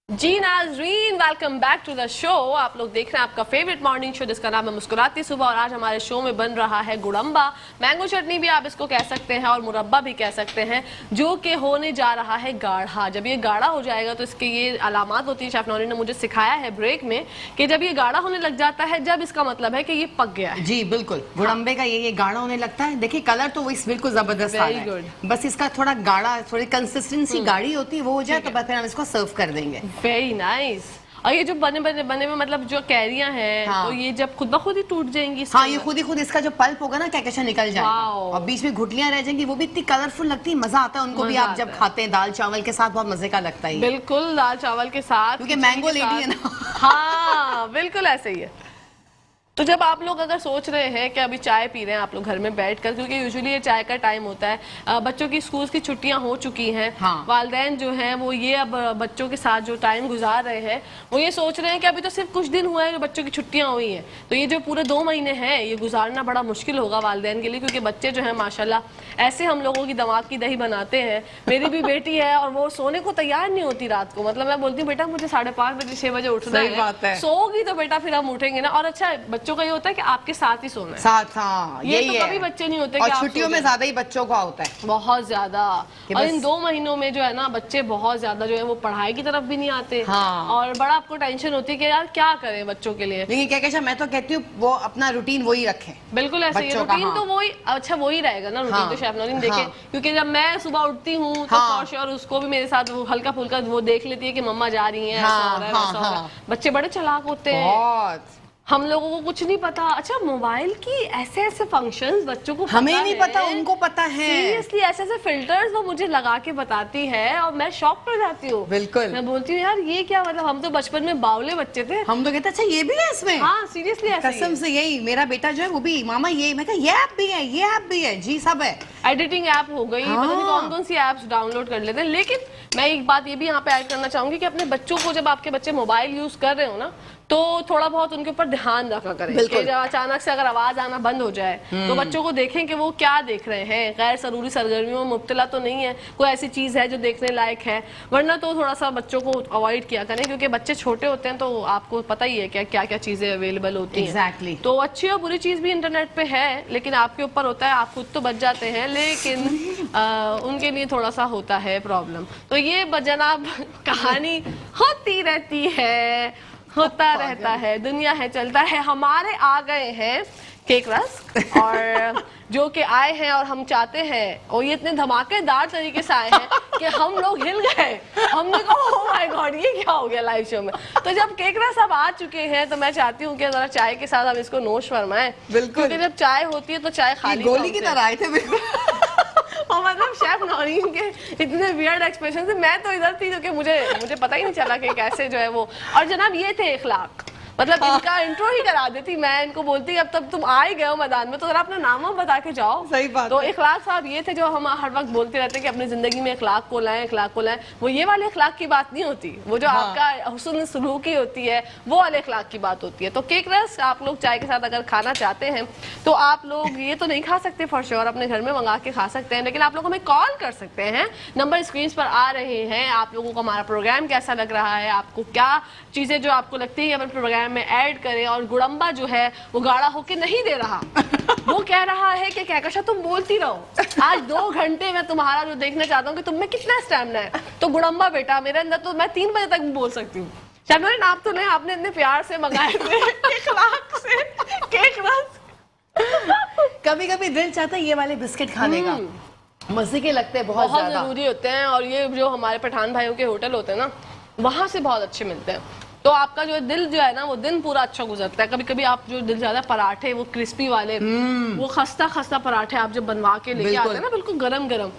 जी नाज़रीन, welcome back to the show. आप लोग देख रहे हैं आपका फेवरेट मॉर्निंग शो जिसका नाम है मुस्कुराती सुबह। और आज हमारे शो में बन रहा है गुड़म्बा, मैंगो चटनी भी आप इसको कह सकते हैं और मुरब्बा भी कह सकते हैं, जो कि होने जा रहा है गाढ़ा। जब ये गाढ़ा हो जाएगा तो इसके ये अलामात होती है, शेफ नौरीन ने मुझे सिखाया है ब्रेक में, कि जब ये गाढ़ा होने लग जाता है, जब इसका मतलब है कि ये पक गया है। जी बिल्कुल, गुड़म्बे का ये गाढ़ा होने लगता है। देखिए कलर तो वो इस बिल्कुल जबरदस्त आ रहा है, बस इसका थोड़ा गाढ़ा, थोड़ी कंसिस्टेंसी गाढ़ी होती है, वो हो जाए तो बाद फिर हम इसको सर्व कर देंगे। Very nice. और ये जो बने में मतलब जो कैरियां हैं, हाँ। तो ये जब खुद ब खुद ही टूट जाएंगी। हाँ, ये खुद ही खुद इसका जो पल्प होगा ना, क्या निकल जाएगा और बीच में घुटलियां रह जाएंगी। वो भी इतनी कलरफुल लगती है, मजा आता है उनको भी। आप जब खाते हैं दाल चावल के साथ, बहुत मजे का लगता है। बिल्कुल, दाल चावल के साथ, क्योंकि मैंगो लेडी है ना। हाँ बिल्कुल ऐसे ही है। तो जब आप लोग अगर सोच रहे हैं कि अभी चाय पी रहे हैं आप लोग घर में बैठकर, क्योंकि यूजुअली ये चाय का टाइम होता है, बच्चों की स्कूल की छुट्टियां हो चुकी हैं, हाँ। वालिदैन जो हैं वो ये अब बच्चों के साथ जो टाइम गुजार रहे हैं, वो ये सोच रहे हैं कि अभी तो सिर्फ कुछ दिन हुआ है जो बच्चों की छुट्टियां हुई हैं, तो ये जो पूरे 2 महीने हैं ये गुजारना बड़ा मुश्किल होगा वालिदैन के लिए, क्योंकि बच्चे जो है माशाल्लाह ऐसे हम लोगों की दिमाग की दही बनाते हैं। मेरी भी बेटी है और वो सोने को तैयार नहीं होती रात को। मतलब मैं बोलती हूँ बेटा मुझे 5:30 बजे 6 बजे उठना है, सोगी तो बेटा फिर हम उठेंगे ना। और अच्छा बच्चों का ये होता है कि आपके साथ ही सोना है साथ, हाँ ये तो कभी बच्चे नहीं होते। और छुट्टियों में ज्यादा ही बच्चों का होता है, बहुत ज्यादा। और इन 2 महीनों में जो है ना बच्चे बहुत ज्यादा जो है वो पढ़ाई की तरफ भी नहीं आते, हाँ। और बड़ा आपको टेंशन होती है कि यार क्या करें बच्चों के लिए। लेकिन क्या मैं तो कहती हूँ वो अपना रूटीन वही रखें। बिल्कुल ऐसे ही रूटीन, हाँ। तो वही अच्छा वही रहेगा ना रूटीन, तो शेफ नौरीन देखे, क्योंकि जब मैं सुबह उठती हूँ तो फॉर श्योर उसको भी मेरे साथ वो हल्का फुल्का वो देख लेती है कि मम्मा जा रही है, ऐसा हो रहा है वैसा हो रहा है। बच्चे बड़े चालाक होते हैं, हम लोगों को कुछ नहीं पता। अच्छा मोबाइल की ऐसे ऐसे फंक्शंस बच्चों को हमें नहीं पता, उनको पता है। सीरियसली ऐसे ऐसे फिल्टर्स वो मुझे लगा के बताती है और मैं शॉक कर जाती हूँ। बिल्कुल, मैं बोलती हूँ यार ये क्या, मतलब हम तो बचपन में बावले बच्चे थे, हम तो कहते अच्छा ये भी है इसमें। हाँ सीरियसली कसम से यही मेरा बेटा जो है वो भी मामा ये, मैं कहा ये ऐप भी है, ये ऐप भी है। जी सब है, एडिटिंग ऐप हो गई, पता नहीं कौन कौन सी ऐप्स डाउनलोड कर लेते हैं। लेकिन मैं एक बात ये भी यहाँ पे ऐड करना चाहूंगी कि अपने बच्चों को, जब आपके बच्चे मोबाइल यूज कर रहे हो ना, तो थोड़ा बहुत उनके ऊपर ध्यान रखा करें कि जब अचानक से अगर आवाज आना बंद हो जाए तो बच्चों को देखें कि वो क्या देख रहे हैं, गैर जरूरी सरगर्मियों में मुब्तला तो नहीं है, कोई ऐसी चीज है जो देखने लायक है। वरना तो थोड़ा सा बच्चों को अवॉइड किया करें, क्योंकि बच्चे छोटे होते हैं तो आपको पता ही है क्या क्या चीजें अवेलेबल होती हैं। तो अच्छी और बुरी चीज भी इंटरनेट पे है, लेकिन आपके ऊपर होता है, आप खुद तो बच जाते हैं, लेकिन उनके लिए थोड़ा सा होता है प्रॉब्लम। तो ये जनाब कहानी होती रहती है, होता रहता है, दुनिया है चलता है। हमारे आ गए हैं केक रस्क, और जो कि आए हैं और हम चाहते हैं, और ये इतने धमाकेदार तरीके से आए हैं कि हम लोग हिल गए। हमने कहा ओह माय गॉड ये क्या हो गया लाइव शो में। तो जब केक रस्क अब आ चुके हैं तो मैं चाहती हूँ कि जरा चाय के साथ हम इसको नोश फरमाएं। बिल्कुल, क्योंकि जब चाय होती है तो चाय खाली गोली की तरह आए थे बिल्कुल। और मतलब शेफ नौरीन के इतने वियर्ड एक्सप्रेशन से मैं तो इधर थी, क्योंकि मुझे पता ही नहीं चला कि कैसे जो है वो। और जनाब ये थे इखलाक, मतलब इनका इंट्रो ही करा देती मैं, इनको बोलती अब तब तुम आ ही गए हो मैदान में तो जरा अपना नाम बता के जाओ। सही बात। तो इखलाक साहब ये थे जो हम हर वक्त बोलते रहते हैं कि अपनी जिंदगी में इखलाक को लाएं, इखलाक को लाएं। वो ये वाले इखलाक की बात नहीं होती, वो जो आपका हुस्न सलूकी होती है वो वाले इखलाक की बात होती है। तो केक रस्क आप लोग चाय के साथ अगर खाना चाहते हैं तो आप लोग ये तो नहीं खा सकते फॉर श्योर, अपने घर में मंगा के खा सकते हैं, लेकिन आप लोग हमें कॉल कर सकते हैं। नंबर स्क्रीन पर आ रहे हैं। आप लोगों को हमारा प्रोग्राम कैसा लग रहा है, आपको क्या चीजें जो आपको लगती है अपने प्रोग्राम में ऐड करें। और गुड़म्बा जो है वो गाढ़ा होके नहीं दे रहा, वो कह रहा है कि कहकशा तुम बोलती रहो, आज 2 घंटे में तुम्हारा जो देखना चाहता हूँ कि तुम में कितना स्टैमिना है। तो गुड़म्बा बेटा मेरे अंदर तो मैं 3 बजे तक बोल सकती हूँ। शायद आप तो नहीं, आपने इतने प्यार से मंगाए थे केक रस्क। कभी कभी दिल चाहता है ये वाले बिस्किट खाने का, मजे के लगते हैं, बहुत जरूरी होते हैं। और ये जो हमारे पठान भाइयों के होटल होते हैं ना, वहां से बहुत अच्छे मिलते हैं, तो आपका जो दिल जो है ना वो दिन पूरा अच्छा गुजरता है। कभी कभी आप जो दिल ज्यादा पराठे वो क्रिस्पी वाले वो खस्ता पराठे आप जब बनवा के लेके आते हैं ना बिल्कुल गरम गरम,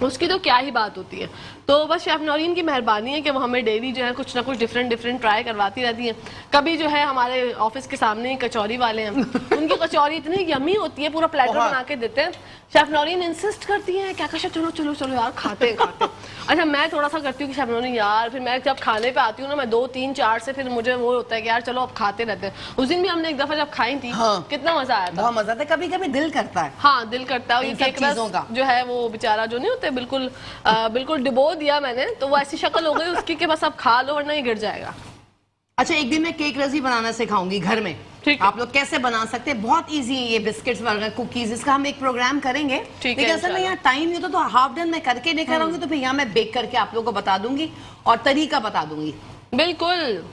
उसकी तो क्या ही बात होती है। तो बस शेफ नौरीन की मेहरबानी है कि वो हमें डेली जो है कुछ ना कुछ डिफरेंट ट्राई करवाती रहती हैं। कभी जो है हमारे ऑफिस के सामने ही कचौरी वाले हैं, उनकी कचौरी इतनी यमी होती है, पूरा प्लेटर बना के देते हैं। शेफ नौरीन इंसिस्ट करती हैं क्या कशा चलो चलो चलो यार खाते हैं। अच्छा मैं थोड़ा सा करती हूँ कि शेफ नौरीन यार, फिर मैं जब खाने पे आती हूँ ना मैं 2 3 4 से फिर मुझे वो होता है कि यार चलो अब खाते रहते हैं। उस दिन भी हमने एक दफा जब खाई थी, कितना मजा आया था। बहुत मजा आता है, कभी कभी दिल करता है। हाँ दिल करता है। ये केक रस्क जो है वो बेचारा जो नहीं होते, बिल्कुल बिल्कुल डिबो दिया मैंने, तो वो ऐसी शक्ल हो गई उसकी कि बस अब खा लो वरना ये गिर जाएगा। अच्छा, एक दिन मैं केक रजी बनाना सिखाऊंगी घर में, ठीक है। आप लोग कैसे बना सकते हैं, बहुत इजी है ये बिस्किट्स वगैरह कुकीज, इसका हम एक प्रोग्राम करेंगे। ठीक लेकिन है, असल में यहाँ टाइम नहीं होता तो हाफ डन मैं करके लेकर आऊंगी, तो फिर यहाँ मैं बेक करके आप लोगों को बता दूंगी और तरीका बता दूंगी। बिल्कुल,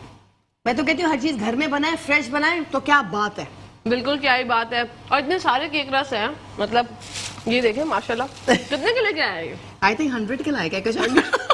मैं तो कहती हूँ हर चीज घर में बनाए, फ्रेश बनाए तो क्या बात है। बिल्कुल क्या ही बात है। और इतने सारे केक रस हैं, मतलब ये देखें माशाल्लाह कितने के लेके आए ये? आई थिंक 100 के लायक है कुछ।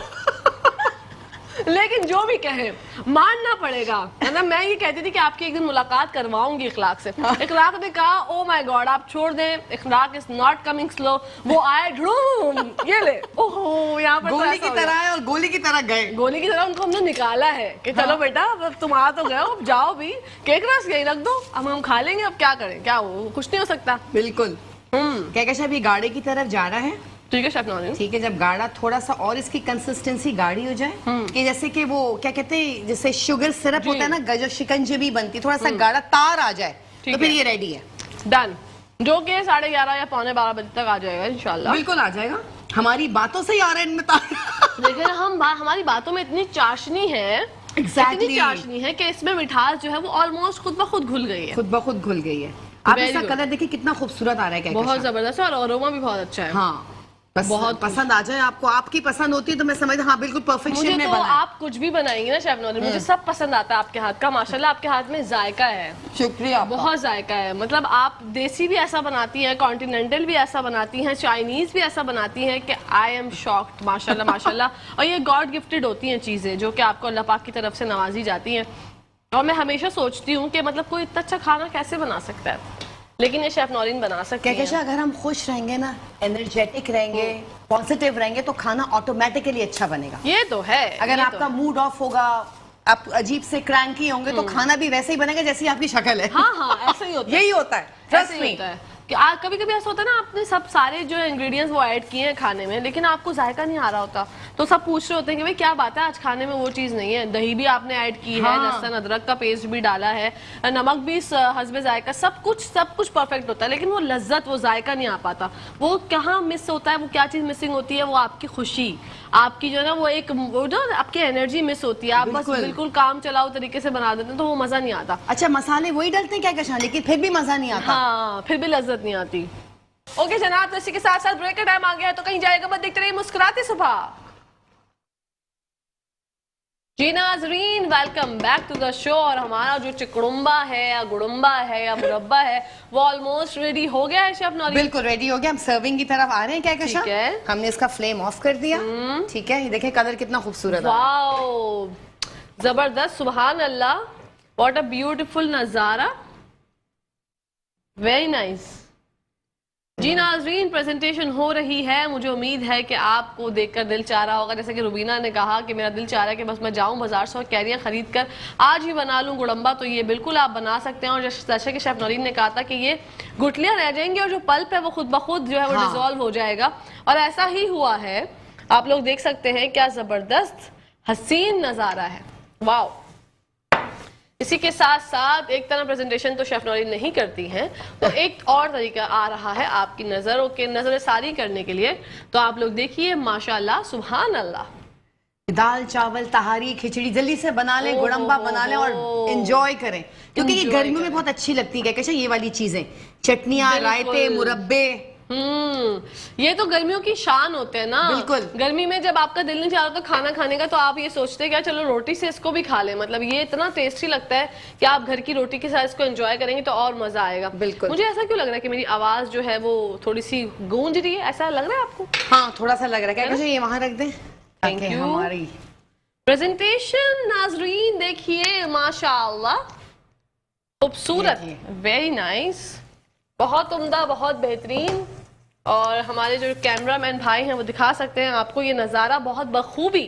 लेकिन जो भी कहे मानना पड़ेगा, मतलब मैं ये कहती थी कि आपकी एक दिन मुलाकात करवाऊंगी इखलाक से। इखलाक ने कहा ओ माय गॉड आप छोड़ दें, इखलाक इज नॉट कमिंग स्लो, वो आए ढूंढ ये ले, ओहो यहाँ पर गोली की तरह है और गोली की तरह गए, गोली की तरह उनको हमने निकाला है कि चलो बेटा अब तुम आ तो गए हो, अब जाओ भी, केक रस यही रख दो, अब हम खा लेंगे, अब क्या करें, क्या हो, कुछ नहीं हो सकता। बिल्कुल। क्या कहते अभी गाढ़े की तरफ जा रहा है, ठीक है शेफ नौरीन। ठीक है, जब गाढ़ा थोड़ा सा और इसकी कंसिस्टेंसी गाढ़ी हो जाए, कि जैसे कि वो क्या कहते हैं जैसे शुगर सिरप होता है ना, जो शिकंजी बनती, थोड़ा सा गाढ़ा तार आ जाए तो फिर ये रेडी है, डन, जो कि 11:30 या 11:45 बजे तक आ जाएगा इंशाल्लाह। बिल्कुल आ जाएगा, हमारी बातों से ही आ रहा है इनमें तार। लेकिन हमारी बातों में इतनी चाशनी है, इतनी चाशनी है कि इसमें मिठास जो है वो ऑलमोस्ट खुद ब खुद घुल गई है, खुद ब खुद घुल गई है। आप इसका कलर देखिए कितना खूबसूरत आ रहा है, बहुत जबरदस्त है और अरोमा भी बहुत अच्छा है। हाँ, बहुत पसंद आ जाए आपको, आपकी पसंद होती है तो मैं समझ, हाँ बिल्कुल परफेक्शन में मुझे तो आप कुछ भी बनाएंगे ना शेफ नौरीन, मुझे सब पसंद आता है आपके हाथ का, माशाल्लाह आपके हाथ में जायका है। शुक्रिया, बहुत जायका है, मतलब आप देसी भी ऐसा बनाती हैं, कॉन्टिनेंटल भी ऐसा बनाती हैं, चाइनीज भी ऐसा बनाती हैं कि आई एम शॉक्ड, माशाल्लाह माशाल्लाह। और ये गॉड गिफ्टेड होती हैं चीजें जो कि आपको अल्लाह पाक की तरफ से नवाजी जाती हैं। और मैं हमेशा सोचती हूँ कि मतलब कोई इतना अच्छा खाना कैसे बना सकता है, लेकिन ये शेफ नौरीन बना सकते हैं। क्या अगर हम खुश रहेंगे ना, एनर्जेटिक रहेंगे, पॉजिटिव रहेंगे तो खाना ऑटोमेटिकली अच्छा बनेगा। ये तो है। अगर आपका मूड ऑफ होगा, आप अजीब से क्रैंकी होंगे तो खाना भी वैसे ही बनेगा जैसी आपकी शक्ल है। हाँ हाँ, ऐसा ही होता है, यही होता है, ऐसे ही होता है कि कभी कभी ऐसा होता है ना, आपने सब सारे जो इंग्रेडिएंट्स वो ऐड किए हैं खाने में, लेकिन आपको जायका नहीं आ रहा होता, तो सब पूछ रहे होते हैं कि भाई क्या बात है आज खाने में वो चीज़ नहीं है, दही भी आपने ऐड की है, लहसुन अदरक का पेस्ट भी डाला है, नमक भी हस्बे जायका, सब कुछ परफेक्ट होता है, लेकिन वो लज्जत, वो जायका नहीं आ पाता। वो कहाँ मिस होता है, वो क्या चीज़ मिसिंग होती है, वो आपकी खुशी, आपकी जो है ना वो एक वो जो आपकी एनर्जी मिस होती है। आप बस बिल्कुल काम चलाओ तरीके से बना देते हैं तो वो मज़ा नहीं आता। अच्छा, मसाले वही डालते हैं क्या, लेकिन फिर भी मज़ा नहीं आता। हाँ, फिर भी लज्जत नहीं आती। ओके जनाब, तो इसी के साथ साथ ब्रेक का टाइम आ गया है, तो कहीं जाएगा मत, देखते रहिए मुस्कुराते सुबह। जी नाज़रीन, welcome back to the show. और हमारा जो चिकड़ुम्बा है या गुड़ुम्बा है या मुरब्बा है वो ऑलमोस्ट रेडी हो गया है शेफ नौरीन। बिल्कुल रेडी हो गया, हम सर्विंग की तरफ आ रहे हैं। क्या ठीक है, हमने इसका फ्लेम ऑफ कर दिया। ठीक है, ये देखें कलर कितना खूबसूरत है, वाओ जबरदस्त, सुभान अल्लाह, व्हाट अ ब्यूटीफुल नजारा, वेरी नाइस। जी नाज़रीन, प्रेजेंटेशन हो रही है, मुझे उम्मीद है कि आपको देखकर दिल चाह रहा होगा, जैसे कि रुबीना ने कहा कि मेरा दिल चाह रहा है कि बस मैं जाऊं बाजार से और कैरियाँ खरीद कर आज ही बना लूं गुड़म्बा, तो ये बिल्कुल आप बना सकते हैं। और जैसे कि शेफ नौरीन ने कहा था कि ये गुठलियाँ रह जाएंगी और जो पल्प है वो खुद ब खुद जो है वो डिजोल्व हो जाएगा, और ऐसा ही हुआ है। आप लोग देख सकते हैं क्या जबरदस्त हसीन नज़ारा है, वाओ। इसी के साथ साथ एक तरह प्रेजेंटेशन तो शेफ नौरीन नहीं करती हैं, तो एक और तरीका आ रहा है आपकी नज़रों के नज़र सारी करने के लिए। तो आप लोग देखिए माशाल्लाह, सुभान अल्लाह। दाल चावल तहारी खिचड़ी जल्दी से बना लें, गुड़म्बा बना लें और एंजॉय करें, क्योंकि ये गर्मियों में बहुत अच्छी लगती है। कैसे ये वाली चीजें, चटनियाँ, रायते, मुरब्बे, ये तो गर्मियों की शान होते हैं ना। बिल्कुल, गर्मी में जब आपका दिल नहीं चाह रहा तो खाना खाने का, तो आप ये सोचते हैं क्या चलो रोटी से इसको भी खा लें, मतलब ये इतना टेस्टी लगता है कि आप घर की रोटी के साथ इसको एंजॉय करेंगे तो और मजा आएगा। बिल्कुल। मुझे ऐसा क्यों लग रहा है कि मेरी आवाज जो है वो थोड़ी सी गूंज रही है, ऐसा लग रहा है आपको? हाँ, थोड़ा सा लग रहा है। क्या ये वहां रख दें? Thank you. हमारी प्रेजेंटेशन नाज़रीन देखिए माशाअल्लाह, खूबसूरत, वेरी नाइस, बहुत उम्दा, बहुत बेहतरीन। और हमारे जो कैमरामैन भाई हैं वो दिखा सकते हैं आपको ये नज़ारा बहुत बखूबी,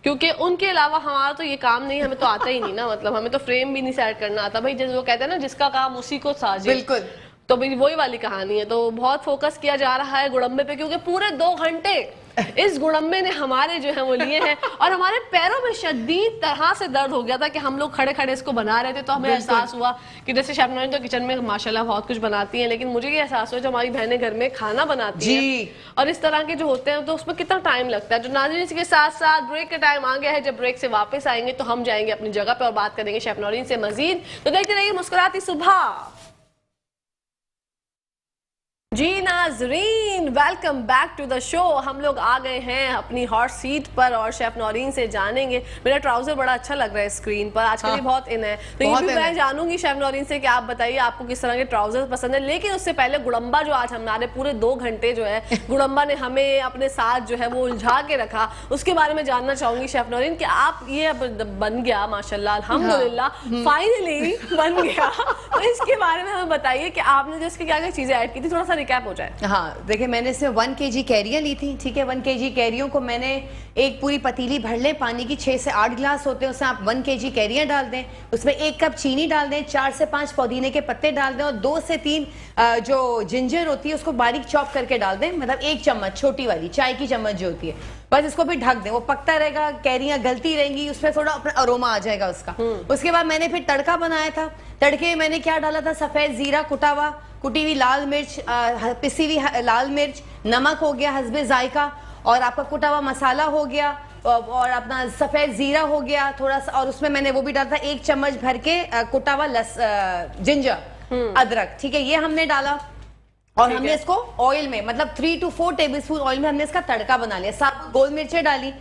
क्योंकि उनके अलावा हमारा तो ये काम नहीं, हमें तो आता ही नहीं ना, मतलब हमें तो फ्रेम भी नहीं सेट करना आता भाई, जैसे वो कहते हैं ना जिसका काम उसी को साजे। बिल्कुल, तो भाई वही वाली कहानी है। तो बहुत फोकस किया जा रहा है गुड़म्बे पे, क्योंकि पूरे 2 घंटे इस गुड़म्बे ने हमारे जो है वो लिए हैं और हमारे पैरों में शदीद तरह से दर्द हो गया था कि हम लोग खड़े खड़े इसको बना रहे थे, तो हमें एहसास हुआ कि जैसे शेफ नौरीन तो किचन में माशाल्लाह बहुत कुछ बनाती हैं, लेकिन मुझे ये एहसास हुआ जब हमारी बहनें घर में खाना बनाती हैं और इस तरह के जो होते हैं तो उसमें कितना टाइम लगता है। जो नाज़रीन इसके साथ साथ ब्रेक का टाइम आ गया है, जब ब्रेक से वापस आएंगे तो हम जाएंगे अपनी जगह पे और बात करेंगे शेफ नौरीन से मजीद। तो देखते रहिए मुस्कुराती सुबह। जी नाजरीन, welcome back to the show. हम लोग आ गए हैं अपनी हॉट सीट पर और शेफ नौरीन से जानेंगे। मेरा ट्राउजर बड़ा अच्छा लग रहा है स्क्रीन पर, आजकल ये बहुत इन है, तो ये भी मैं जानूंगी शेफ नौरीन से कि आप बताइए आपको किस तरह के ट्राउजर पसंद है। लेकिन उससे पहले गुड़म्बा जो आज हमारे पूरे 2 घंटे जो है गुड़म्बा ने हमें अपने साथ जो है वो उलझा के रखा, उसके बारे में जानना चाहूंगी शेफ नौरीन कि आप ये अब बन गया माशाल्लाह अल्हम्दुलिल्लाह, फाइनली बन गया, तो इसके बारे में हमें बताइए कि आपने जो इसकी क्या क्या चीजें ऐड की थी, थोड़ा सा रिकैप हो जाए। हाँ देखिए, मैंने इसमें 1 kg कैरियाँ ली थी, ठीक है। 1 kg कैरियों को मैंने एक पूरी पतीली भर लें पानी की, 6 से 8 गिलास होते हैं, उसमें आप 1 kg कैरियाँ डाल दें, उसमें 1 कप चीनी डाल दें, 4 से 5 पुदीने के पत्ते डाल दें और 2 से 3 जो जिंजर होती है उसको बारीक चॉप करके डाल दें, मतलब 1 चम्मच छोटी वाली चाय की चम्मच जो होती है, बस इसको भी ढक दें, वो पकता रहेगा, कैरियाँ गलती रहेंगी, उसमें थोड़ा अपना अरोमा आ जाएगा उसका। उसके बाद मैंने फिर तड़का बनाया था। तड़के में मैंने क्या डाला था, सफेद जीरा कुटा हुआ, कुटी हुई लाल मिर्च, पिसी हुई लाल मिर्च, नमक हो गया हस्बे जायका, और आपका कुटा हुआ मसाला हो गया, और अपना सफेद जीरा हो गया थोड़ा सा, और उसमें मैंने वो भी डाला था 1 चम्मच भर के कुटा हुआ जिंजर अदरक, ठीक है, ये हमने डाला। और हमने इसको ऑयल में, मतलब 3 to 4 टेबलस्पून ऑयल में हमने इसका तड़का बना लिया। साथ गोल मिर्चें डाली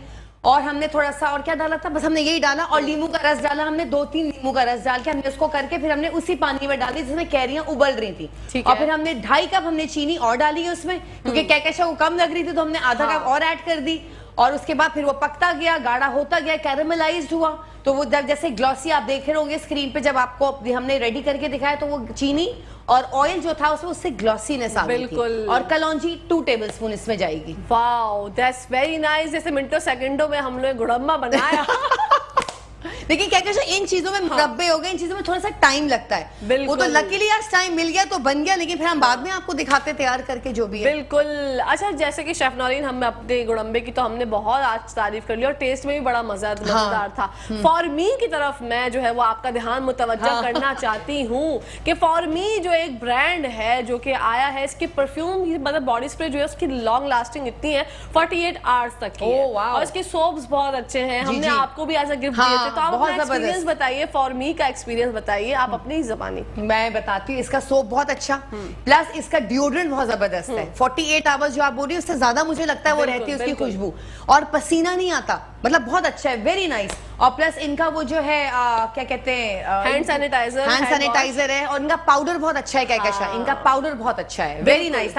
और हमने थोड़ा सा और क्या डाला था, बस हमने यही डाला, और नींबू का रस डाला हमने, 2-3 नींबू का रस डाल के हमने उसको करके फिर हमने उसी पानी में डाल दी जिसमें कैरियां उबल रही थी, और फिर हमने 2.5 कप हमने चीनी और डाली है उसमें, क्योंकि कैकेशा वो कम लग रही थी तो हमने आधा कप और ऐड कर दी। और उसके बाद फिर वो पकता गया, गाढ़ा होता गया, कैरेमलाइज्ड हुआ, तो वो जब जैसे ग्लॉसी आप देख रहे होंगे स्क्रीन पे, जब आपको हमने रेडी करके दिखाया तो वो चीनी और ऑयल जो था उसमें उससे ग्लॉसीनेस आ गई थी। और कलौंजी 2 टेबलस्पून इसमें जाएगी। Wow, that's very nice. जैसे मिनटों सेकंडों में हमने गुड़म्बा बनाया। लेकिन क्या कहते हैं, इन चीजों में मुरब्बे हो गए, इन चीजों में थोड़ा सा टाइम लगता है। वो तो लकीली आज टाइम मिल गया तो बन गया, लेकिन फिर हम बाद में आपको दिखाते तैयार करके जो भी है। बिल्कुल। अच्छा, जैसे कि शेफ नौरीन, हम अपने गुड़म्बे की तो हमने बहुत आज तारीफ कर ली और टेस्ट में भी बड़ा मजेदार था। फॉर मी की तरफ मैं जो है वो आपका ध्यान मुतवज्जा करना चाहती हूँ कि फॉर मी जो एक ब्रांड है जो कि आया है, इसकी परफ्यूम मतलब बॉडी स्प्रे जो है उसकी लॉन्ग लास्टिंग इतनी है 48 आवर्स तक की है, और इसके सोप्स बहुत अच्छे हैं। हमने आपको भी एज अ गिफ्ट दिए थे, तो आप अपना एक्सपीरियंस बताइए, फॉर मी का एक्सपीरियंस बताइए आप अपनी ज़बानी। मैं बताती हूँ, इसका सोप बहुत अच्छा, प्लस इसका डिओड्रेंट बहुत जबरदस्त है। 48 आवर्स जो आप बोल रही है उससे ज्यादा मुझे लगता है वो रहती है उसकी खुशबू, और पसीना नहीं आता, मतलब बहुत अच्छा है, वेरी नाइस। और प्लस इनका वो जो है क्या कहते हैं, हैंड सैनिटाइजर है, और इनका पाउडर बहुत अच्छा है, क्या इनका पाउडर बहुत अच्छा है, very nice.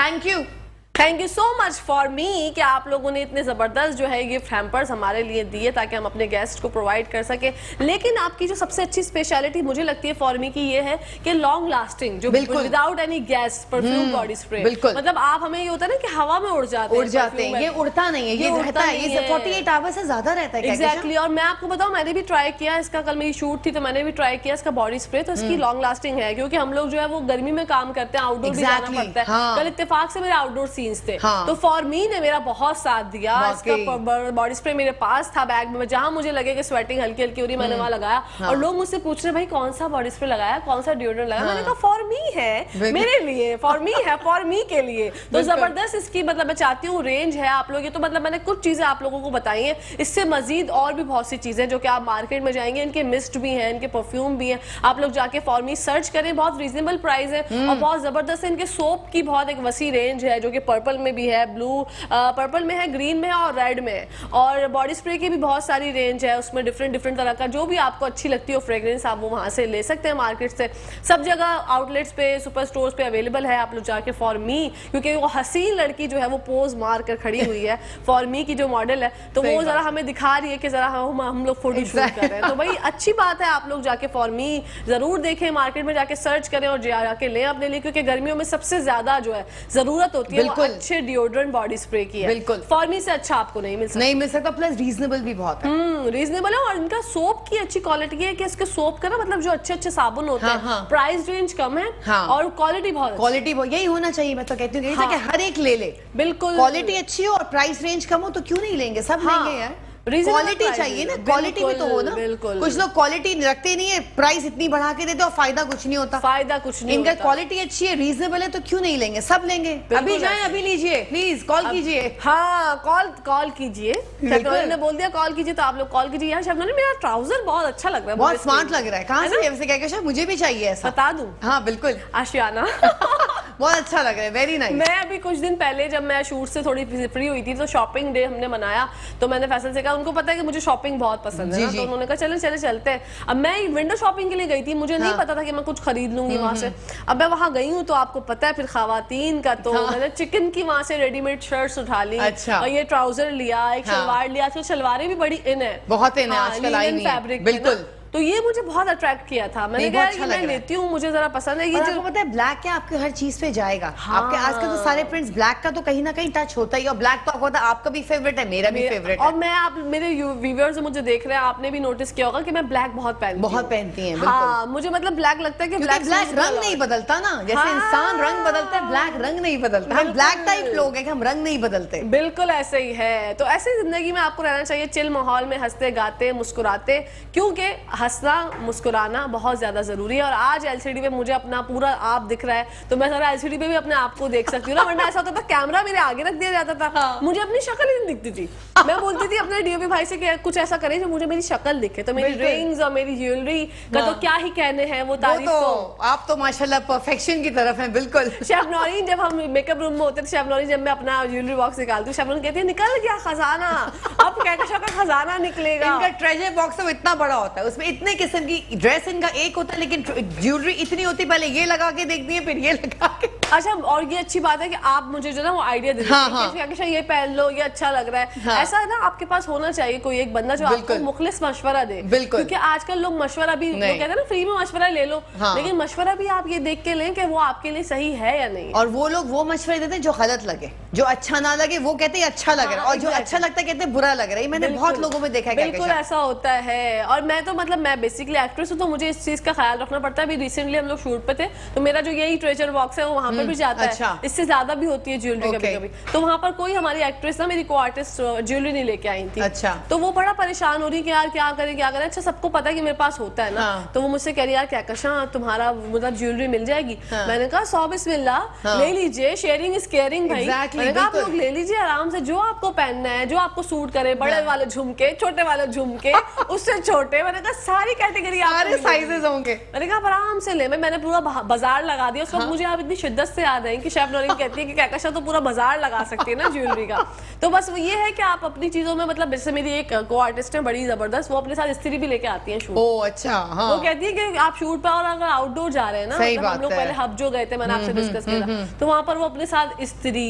Thank you so much for me कि आप लोगों ने इतने ज़बरदस्त जो है गिफ्ट हैम्पर्स हमारे लिए दिए ताकि हम अपने गेस्ट को प्रोवाइड कर सके। लेकिन आपकी जो सबसे अच्छी स्पेशलिटी मुझे लगती है फॉर मी की ये है कि लॉन्ग लास्टिंग, जो without any gas perfume body spray, मतलब आप, हमें ये होता है ना कि हवा में उड़ जाते हैं, ये उड़ता नहीं है, ये रहता है, ये 48 आवर्स से ज्यादा रहता है। एग्जैक्टली। और मैं आपको बताऊं, मैंने भी ट्राई किया इसका, कल मेरी शूट थी तो मैंने भी ट्राई किया इसका बॉडी स्प्रे, तो इसकी लॉन्ग लास्टिंग है, क्योंकि हम लोग जो है वो गर्मी में काम करते हैं, आउटडोर भी जाना पड़ता है। कल इत्तेफाक से मेरे आउटडोर सीन्स थे, तो फॉर मी ने मेरा बहुत साथ दिया। इसका बॉडी स्प्रे मेरे पास था बैग में, जहां मुझे लगे कि स्वेटिंग हल्की हल्की हो रही, मैंने वहां लगाया। और लोग मुझसे पूछ रहे भाई कौन सा बॉडी स्प्रे लगाया, कौन सा डिओड्रेंट लगाया, मैंने कहा फॉर मी है, मेरे लिए, फॉर मी है, फॉर मी के लिए। तो जबरदस्त इसकी, मतलब मैं चाहती हूँ रेंज है आप लोग, ये तो मतलब मैंने कुछ चीजें आप लोगों को बताई हैं, इससे मजीद और भी बहुत सी चीजें जो कि आप मार्केट में जाएंगे, इनके मिस्ट भी हैं, इनके परफ्यूम भी हैं, आप लोग जाके फॉर मी सर्च करें, बहुत रीजनेबल प्राइस है और बहुत जबरदस्त है। इनके सोप की बहुत एक वसी रेंज है जो कि पर्पल में भी है, ब्लू पर्पल में है, ग्रीन में है और रेड में है, और बॉडी स्प्रे की भी बहुत सारी रेंज है, उसमें डिफरेंट तरह का जो भी आपको अच्छी लगती हो फ्रेग्रेंस आप वो वहां से ले सकते हैं मार्केट से। सब जगह आउटलेट्स पे, सुपर स्टोर्स पे अवेलेबल है, आप लोग जाके फॉर मी, क्योंकि वो हसीन लड़की जो है वो पोज मार कर खड़ी हुई है, फॉर मी की जो मॉडल है, तो वो जरा हमें दिखा रही है कि जरा हम लोग फोटो शूट कर रहे हैं, तो भाई अच्छी बात है, आप लोग जाके फॉर मी जरूर देखें, मार्केट में जाके सर्च करें और जाके लें अपने लिए, क्योंकि गर्मियों में सबसे ज्यादा जो है जरूरत होती है वो अच्छे डिओड्रेंट बॉडी स्प्रे की है। बिल्कुल। फॉर्मी से अच्छा आपको नहीं मिल सकता। नहीं मिल सकता, प्लस रीजनेबल भी बहुत है। रीजनेबल है, और इनका सोप की अच्छी क्वालिटी है कि इसके सोप का ना मतलब जो अच्छे अच्छे साबुन होते हाँ, हैं, हाँ। प्राइस रेंज कम है, हाँ। और क्वालिटी बहुत अच्छी है। क्वालिटी यही होना चाहिए, मैं तो कहती हूँ हाँ। कि हर एक ले ले, बिल्कुल क्वालिटी अच्छी हो और प्राइस रेंज कम हो तो क्यों नहीं लेंगे, सब हाँ। लेंगे यार। Reasonable क्वालिटी price चाहिए ना, है। क्वालिटी भी तो हो ना। बिल्कुल। कुछ लोग क्वालिटी रखते नहीं है, प्राइस इतनी बढ़ा के देते और फायदा कुछ नहीं होता। फायदा कुछ नहीं इनका होता। क्वालिटी अच्छी है, रीजनेबल है, तो क्यों नहीं लेंगे, सब लेंगे। अभी जाएं, अभी लीजिए, प्लीज कॉल कीजिए। हाँ, कॉल कीजिए। शबनम ने बोल दिया कॉल कीजिए, तो आप लोग कॉल कीजिए। यार शबनम ने, मेरा ट्राउजर बहुत अच्छा लग रहा है, बहुत स्मार्ट लग रहा है। कहाँ से ऐसे क्या मुझे भी चाहिए ऐसा, बता दूं? हाँ बिल्कुल, आशियाना। बहुत अच्छा लग रहा है, वेरी नाइस। मैं अभी कुछ दिन पहले जब मैं शूट से थोड़ी फ्री हुई थी, तो शॉपिंग डे हमने मनाया, तो मैंने फैसल से कहा, उनको पता है कि मुझे शॉपिंग बहुत पसंद है ना, तो उन्होंने कहा चले चलते हैं। अब मैं विंडो शॉपिंग के लिए गई थी, मुझे नहीं पता था कि मैं कुछ खरीद लूंगी वहां से। अब मैं वहां गई हूँ, तो आपको पता है फिर खवातीन का, तो मैंने चिकन की वहां से रेडीमेड शर्ट्स उठा ली, अच्छा। और ये ट्राउजर लिया, एक शलवार लिया। आजकल शलवारें भी बड़ी इन है, बहुत इन है आजकल, आई नहीं है। फैब्रिक, बिल्कुल। तो ये मुझे बहुत अट्रैक्ट किया था। मैंने कहा कि मैं लेती हूँ, मुझे जरा पसंद है। ये आपको पता है ब्लैक क्या आपके हर चीज पे जाएगा। हाँ। आपके आजकल तो सारे प्रिंट्स ब्लैक का तो कहीं ना कहीं टच होता ही, और ब्लैक तो आपको पता है आपका भी फेवरेट है, मेरा भी फेवरेट है। और मैं, आप मेरे व्यूअर्स मुझे देख रहे हैं, आपने भी नोटिस किया होगा कि मैं ब्लैक बहुत पहनती हूँ। हाँ, मुझे मतलब ब्लैक लगता है कि ब्लैक रंग नहीं बदलता ना, जैसे इंसान रंग बदलता है, ब्लैक रंग नहीं बदलता। हम ब्लैक टाइप लोग हैं कि हम रंग नहीं बदलते। बिल्कुल ऐसे ही है। तो ऐसे जिंदगी में आपको रहना चाहिए, चिल माहौल में, हंसते गाते मुस्कुराते, क्योंकि हंसना मुस्कुराना बहुत ज्यादा जरूरी है। और आज एलसीडी पे मुझे अपना पूरा आप दिख रहा है, तो मैं सारा एलसीडी पे भी अपने आप को देख सकती हूँ ना, वरना ऐसा होता था कैमरा मेरे आगे रख दिया जाता था। हाँ। मुझे अपनी शक्ल ही नहीं दिखती थी। मैं बोलती थी अपने डीओपी भाई से कि कुछ ऐसा करें जो मुझे मेरी शक्ल दिखे, तो मेरी रिंग्स और मेरी ज्वेलरी का तो क्या ही कहने हैं, वो तारीफ तो आप तो माशाल्लाह परफेक्शन की तरफ हैं। बिल्कुल। शेफ नौरीन, जब हम मेकअप रूम में होते थे, शेफ नौरीन जब मैं अपना ज्वेलरी बॉक्स निकालती हूँ, शेफ नौरीन कहती है निकल गया खजाना, अब कहकशा का खजाना निकलेगा। इनका ट्रेजर बॉक्स तो इतना बड़ा होता है, उसमें इतने किस्म की ड्रेस इनका एक होता है, लेकिन ज्वेलरी इतनी होती, पहले ये लगा के देखती है, फिर ये लगा के। अच्छा, और ये अच्छी बात है कि आप मुझे जो ना वो आइडिया दे देते हैं कि ये पहन लो, ये अच्छा लग रहा है। हाँ। ऐसा है ना, आपके पास होना चाहिए कोई एक बंदा जो आपको मुखलिस मशवरा दे। बिल्कुल। क्योंकि आजकल लोग मशवरा भी, वो कहते हैं ना फ्री में मशवरा ले लो, हाँ। लेकिन मशवरा भी आप ये देख के लें कि वो आपके लिए सही है या नहीं। और वो लोग वो मशवरे देते हैं जो गलत लगे, जो अच्छा ना लगे वो कहते हैं अच्छा लग रहा है, और जो अच्छा लगता है कहते हैं बुरा लग रहा है। मैंने बहुत लोगों में देखा है। बिल्कुल ऐसा होता है। और मैं तो मतलब मैं बेसिकली एक्ट्रेस हूँ, तो मुझे इस चीज का ख्याल रखना पड़ता है। अभी रिसेंटली हम लोग शूट पे थे, तो मेरा जो यही ट्रेजर बॉक्स है वो वहाँ पे भी जाता है, इससे ज्यादा भी होती है ज्वेलरी कभी-कभी। तो वहाँ पर कोई हमारी एक्ट्रेस ना, मेरी को आर्टिस्ट ज्वेलरी नहीं लेके आई थी। अच्छा। तो वो बड़ा परेशान हो रही कि यार क्या करें क्या करें। अच्छा, सबको पता है कि मेरे पास होता है ना, तो वो मुझसे कह रही यार कहकशा तुम्हारा मतलब ज्वेलरी मिल जाएगी। मैंने कहा 100 बिस्मिल्लाह ले लीजिए, शेयरिंग इज केयरिंग भाई। मैंने कहा आप लोग ले लीजिए आराम से, जो आपको पहनना है, जो आपको सूट करे, बड़े वाले झुमके, छोटे वाले झुमके, उससे छोटे, मैंने कहा सारी कैटेगरी, सारे साइजेस होंगे। मैंने कहा आराम से ले। मैंने पूरा बाजार लगा दिया। उसको मुझे आप इतनी शिद्दत से याद है कि शेफ नौरीन कहती है कि कहकशा तो पूरा बाजार लगा सकती है ना ज्वेलरी का। तो बस ये है कि आप अपनी चीजों में, मतलब जैसे मेरी एक को आर्टिस्ट है बड़ी जबरदस्त, वो अपने साथ स्त्री भी लेके आती है शूट। ओह अच्छा। हाँ। वो कहती है कि आप शूट पे, और अगर आउटडोर जा रहे हैं ना, मतलब हम लोग पहले हब जो गए थे, मैंने आपसे डिस्कस किया था, तो वहां पर वो अपने साथ स्त्री,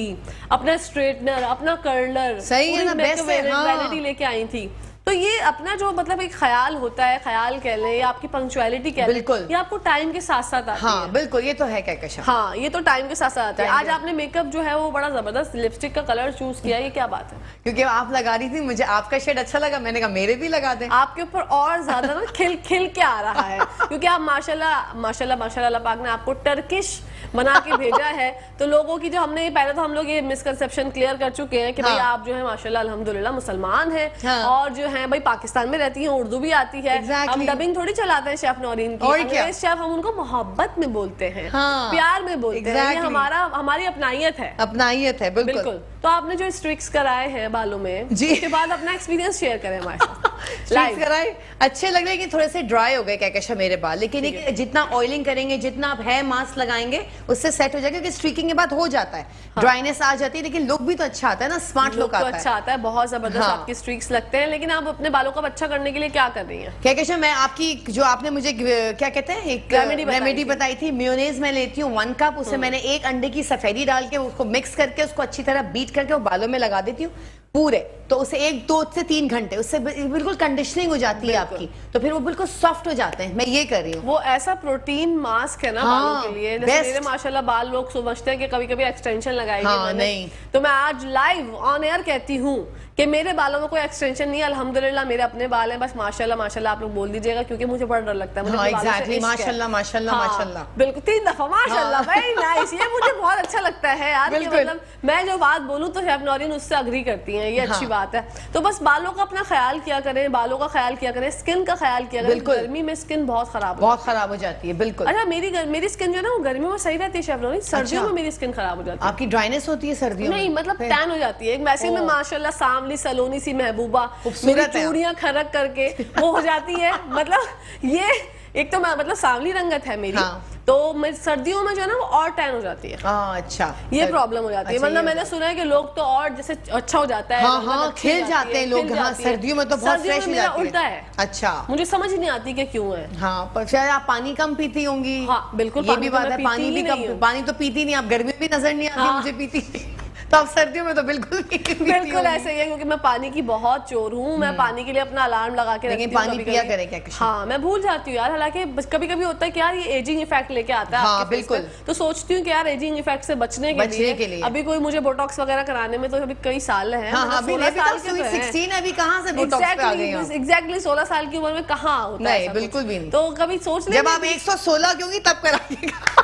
अपना स्ट्रेटनर, अपना कर्लर, सही है ना, बेस्ट है, वैनिटी लेके आई थी। तो ये अपना जो मतलब एक ख्याल होता है, ख्याल कह लें या आपकी पंक्चुअलिटी कह लें, ये आपको टाइम के साथ साथ आती है। बिल्कुल, ये तो है कहकशा। हाँ, ये तो टाइम के साथ साथ आता है। आज आपने मेकअप जो है वो बड़ा जबरदस्त लिपस्टिक का कलर चूज किया, ये क्या बात है? क्योंकि आप लगा रही थी, मुझे आपका शेड अच्छा लगा, मैंने कहा मेरे भी लगा दें। आपके ऊपर और ज्यादा ना खिल खिल के आ रहा है, क्योंकि आप माशाल्लाह माशाल्लाह माशाल्लाह अल्लाह पाक ने आपको टर्किश बना के भेजा है। तो लोगों की जो हमने पहले तो हम लोग ये मिसकंसेप्शन क्लियर कर चुके हैं कि भाई आप जो है माशाल्लाह अल्हम्दुलिल्लाह मुसलमान हैं, और जो है भाई पाकिस्तान में रहती हैं, उर्दू भी आती है। हम डबिंग थोड़ी चलाते हैं शेफ नौरीन की, अंग्रेज शेफ हम उनको मोहब्बत में बोलते हैं, प्यार में बोलते हैं। ये हमारी अपनाइयत है, अपनाइयत है। बिल्कुल। तो आपने जो स्ट्रिक्स कराए हैं बालों में, उसके बाद अपना एक्सपीरियंस शेयर करें हमारे साथ। स्ट्रिक्स कराए, अच्छे लग रहे हैं कि थोड़े से ड्राई हो गए कहकशा मेरे बाल, लेकिन जितना ऑयलिंग करेंगे, जितना आप हेयर मास्क लगाएंगे, उससे सेट हो जाएगा। क्योंकि स्ट्रीकिंग के बाद हो जाता है, ड्राइनेस आ जाती है, लेकिन लुक भी तो अच्छा आता है ना, स्मार्ट लुक आता है। अच्छा आता है, बहुत जबरदस्त आपके स्ट्रिक्स लगते हैं। लेकिन आप अपने बालों को अच्छा करने के लिए क्या कर रही हैं? कहकशा मैं आपकी जो आपने मुझे क्या कहते हैं एक रेमेडी बताई थी, मेयोनेज मैं लेती हूँ 1 कप, उससे मैंने 1 अंडे की सफेदी डाल के उसको मिक्स करके उसको अच्छी तरह बीट करके वो बालों में लगा देती हूँ। पूरे, तो उसे 1-2 से 3 घंटे उससे बिल्कुल कंडीशनिंग हो जाती है आपकी, तो फिर वो बिल्कुल सॉफ्ट हो जाते हैं। मैं ये कर रही हूँ। वो ऐसा प्रोटीन मास्क है ना हाँ, बालों के लिए। जैसे मेरे माशाल्लाह बाल लोग समझते हैं कि कभी कभी एक्सटेंशन लगाएगी हाँ, मैंने, नहीं। तो मैं आज लाइव ऑन एयर कहती हूँ कि मेरे बालों में कोई एक्सटेंशन नहीं है, अल्हम्दुलिल्लाह मेरे अपने बाल हैं, बस माशाल्लाह माशाल्लाह आप लोग बोल दीजिएगा, क्योंकि मुझे बड़ा डर लगता है। मुझे हाँ, अपने बालों से exactly, इश्क है। माशाल्लाह माशाल्लाह हाँ, माशाल्लाह। बिल्कुल 3 दफा माशाल्लाह, वेरी नाइस। ये मुझे बहुत अच्छा लगता है यार, कि बिल्कुल। मतलब मैं जो बात बोलूं तो शेफ नौरीन उससे अग्री करती हैं, ये अच्छी बात है। तो बस बालों का अपना ख्याल किया करें, बालों का ख्याल किया करें, स्किन का ख्याल किया करें। बिल्कुल। गर्मी में स्किन बहुत खराब हो जाती है। बिल्कुल। अच्छा, मेरी स्किन जो है ना वो गर्मियों में सही रहती है शेफ नौरीन, सर्दियों में मेरी स्किन खराब हो जाती है। आपकी ड्राइनेस होती है सर्दियों में? नहीं, मतलब टैन हो जाती है। वैसे में माशाल्लाह सांवली सलोनी सी महबूबा, मेरी चूड़ियां खरक करके वो हो जाती है। मतलब ये एक तो मैं मतलब सांवली रंगत है मेरी, तो मैं सर्दियों में जो है ना वो और टैन हो जाती है। अच्छा, ये प्रॉब्लम हो जाती है। मतलब मैंने सुना है कि लोग तो और जैसे अच्छा हो जाता है, हाँ, खिल जाते हैं लोग। हाँ, सर्दियों में तो बहुत फ्रेश हो जाती है। उल्टा है। अच्छा, मुझे समझ नहीं आती कि क्यों है। हाँ, पर शायद आप पानी कम पीती होंगी। हाँ बिल्कुल, ये भी बात है, पानी भी कम, पानी तो पीती नहीं आप, गर्मी में भी नजर नहीं आती मुझे पीती, तो आप सर्दियों में तो बिल्कुल बिल्कुल ऐसे ही है, क्योंकि मैं पानी की बहुत चोर हूँ। मैं पानी के लिए अपना अलार्म लगा के रखती हूँ। पानी पिया करें क्या? हाँ, मैं भूल जाती हूँ यार, हालांकि कभी कभी होता है कि यार ये एजिंग इफेक्ट लेके आता है आपके फेस पे, तो सोचती हूँ कि यार एजिंग इफेक्ट से बचने के लिए अभी कोई मुझे बोटॉक्स वगैरह कराने में तो अभी कई साल है। 16 अभी कहाँ से बोटॉक्स पे आ गई हैं? एग्जैक्टली 16 साल की उम्र में कहाँ होता है? बिल्कुल भी नहीं। तो कभी सोच ले, जब आप 116 की होंगी तब कराइएगा।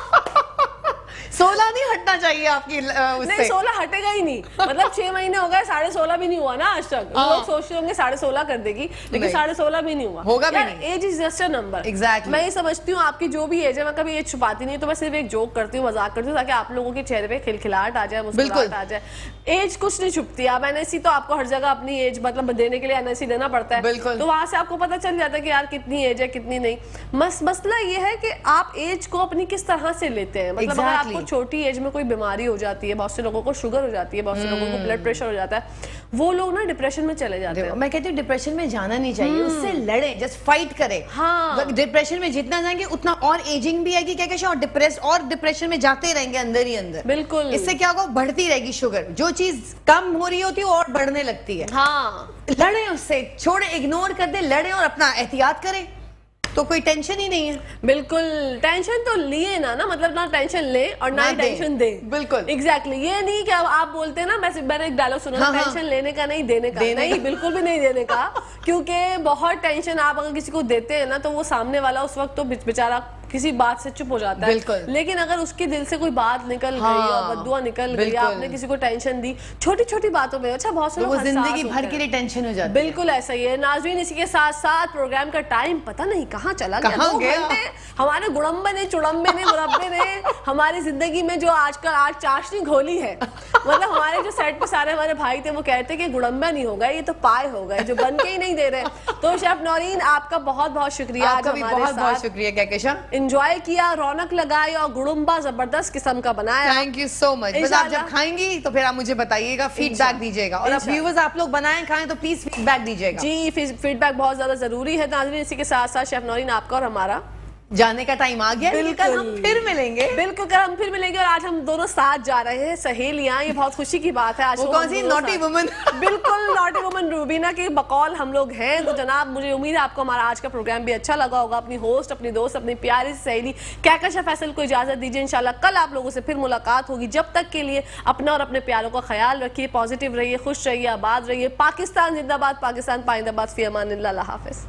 16 नहीं हटना चाहिए आपकी उससे। नहीं, 16 हटेगा ही नहीं। मतलब 6 महीने हो गए, 16.5 भी नहीं हुआ ना आज तक। लोग सोचते होंगे 16.5 कर देगी, लेकिन 16.5 भी नहीं हुआ। होगा भी नहीं। Age is just a number. Exactly. मैं ये समझती हूँ आपकी जो भी एज है, मैं कभी एज छुपाती नहीं, तो मैं सिर्फ एक जोक करती हूँ, मजाक करती हूँ, ताकि आप लोगों के चेहरे पे खिलखिलाहट आ जाए, मुस्कुराहट आ जाए। एज कुछ नहीं छुपती। आप एनएससी तो आपको हर जगह अपनी एज मतलब देने के लिए एनएससी देना पड़ता है, तो वहां से आपको पता चल जाता है कि यार कितनी एज है कितनी नहीं। मसला ये है कि आप एज को अपनी किस तरह से लेते हैं। मतलब अगर आपको छोटी एज में कोई बीमारी हो जाती है, बहुत से लोगों को शुगर हो जाती है, बहुत से लोगों को ब्लड प्रेशर हो जाता है, वो लोग ना डिप्रेशन में चले जाते हैं। मैं कहती हूँ डिप्रेशन में जाना नहीं चाहिए, उससे लड़े, जस्ट फाइट करें। हाँ, डिप्रेशन में जितना जाएंगे उतना और एजिंग भी आएगी, क्या और डिप्रेशन में जाते रहेंगे अंदर ही अंदर। बिल्कुल, इससे क्या होगा, बढ़ती रहेगी शुगर। जो चीज कम हो रही होती है वो और बढ़ने लगती है। हाँ, लड़े उससे, छोड़े, इग्नोर कर दे, लड़े और अपना एहतियात करें, तो कोई टेंशन ही नहीं है। बिल्कुल, टेंशन तो लिए ना मतलब ना टेंशन ले और ना टेंशन दे। बिल्कुल एग्जैक्टली। ये नहीं कि आप बोलते हैं ना, मैंने एक डायलॉग सुना, टेंशन लेने का नहीं देने का। नहीं, बिल्कुल भी नहीं देने का, क्योंकि बहुत टेंशन आप अगर किसी को देते हैं ना, तो वो सामने वाला उस वक्त तो बेचारा किसी बात से चुप हो जाता है। लेकिन अगर उसके दिल से कोई बात निकल गई और बद्दुआ निकल गई, आपने किसी को टेंशन दी छोटी छोटी बातों में, अच्छा बहुत से लोग जिंदगी भर के लिए टेंशन हो जाती है। बिल्कुल ऐसा ही है नाज़रीन। इसी के साथ साथ प्रोग्राम का टाइम पता नहीं कहाँ चला गया। हमारे गुड़म्बे ने, चुड़म्बे ने, मुरब्बे ने हमारी जिंदगी में जो आजकल आज चाशनी घोली है। मतलब हमारे जो सेट पे सारे हमारे भाई थे वो कहते कि गुड़म्बा नहीं होगा, ये तो पाए हो गए, जो बन के ही नहीं दे रहे। तो शेफ नौरीन आपका बहुत बहुत शुक्रिया, आपका भी बहुत बहुत शुक्रिया कहकेशा। एंजॉय किया, रौनक लगाई और गुड़ुम्बा जबरदस्त किस्म का बनाया। Thank you so much. बस आप जब खाएंगी तो फिर आप मुझे बताइएगा, फीडबैक दीजिएगा, और अब व्यूअर्स आप लोग बनाएं खाएं तो प्लीज फीडबैक दीजिएगा। जी, फीडबैक बहुत ज्यादा जरूरी है नाज़रीन। इसी के साथ साथ शेफ नौरीन आपका और हमारा जाने का टाइम आ गया। कल हम फिर मिलेंगे। बिल्कुल, कल हम फिर मिलेंगे और आज हम दोनों साथ जा रहे हैं, सहेलियां। ये बहुत खुशी की बात है। आज कौन सी नॉटी वुमन? बिल्कुल नॉटी वुमन रूबीना की बकौल हम लोग हैं। तो जनाब, मुझे उम्मीद है आपको हमारा आज का प्रोग्राम भी अच्छा लगा होगा। अपनी होस्ट, अपनी दोस्त, अपनी प्यारी सहेली कहकशा फैसल को इजाजत दीजिए। इंशाल्लाह कल आप लोगों से फिर मुलाकात होगी। जब तक के लिए अपना और अपने प्यारों का ख्याल रखिए, पॉजिटिव रहिए, खुश रहिए, आबाद रहिए। पाकिस्तान जिंदाबाद, पाकिस्तान पाइंदाबाद, फी अमानिल्लाह, अल्लाह हाफिज।